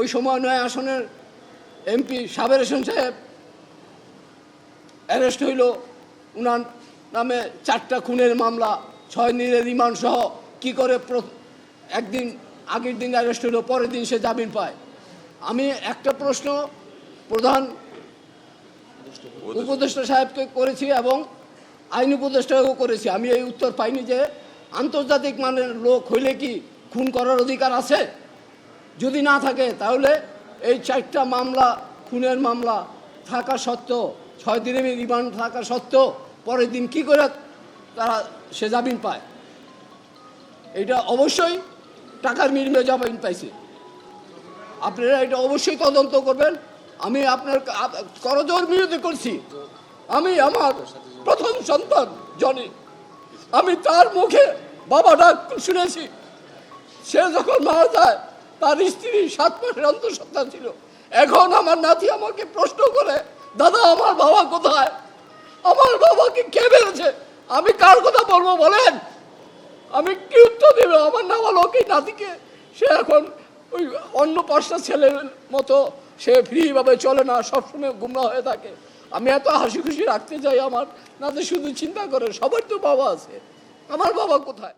ওই সময় ৯ আসনের এমপি সাবের হোসেন সাহেব অ্যারেস্ট হইল। উনার নামে 4টা খুনের মামলা, 6 দিনের রিমান্ড সহ। কি করে একদিন আগের দিন অ্যারেস্ট হইল, পরের দিন সে জামিন পায়? আমি একটা প্রশ্ন প্রধান উপদেষ্টা সাহেবকে করেছি এবং আইন উপদেষ্টাকেও করেছি। আমি এই উত্তর পাইনি যে আন্তর্জাতিক মানের লোক হইলে কি খুন করার অধিকার আছে? যদি না থাকে তাহলে এই 4টা মামলা, খুনের মামলা থাকা সত্ত্বেও, 6 দিনের রিমান্ড থাকা সত্ত্বেও পরের দিন কি করে সে জামিন পায়? এটা অবশ্যই টাকার বিনিময়ে জামিন পাইছে। আপনারা এটা অবশ্যই তদন্ত করবেন। আমি আপনার করজোর বিরোধী করছি। আমি আমার প্রথম সন্তান জনি, আমি তার মুখে বাবা ডাক শুনেছি। সে যখন মারা যায় তার স্ত্রী 7 মাসের অন্তঃসত্ত্বা ছিল। এখন আমার নাতি আমাকে প্রশ্ন করে, দাদা আমার বাবা কোথায়? আমার বাবাকে কে মেরেছে? আমি কার কথা বলবো বলেন? আমি কি উত্তর দেব আমার নাবালক এই নাতিকে? সে এখন ওই অন্য 5টা ছেলের মতো সে ফ্রিভাবে চলে না, সবসময় গুমরা হয়ে থাকে। আমি এত হাসি খুশি রাখতে চাই আমার নাতি, শুধু চিন্তা করে সবার তো বাবা আছে, আমার বাবা কোথায়?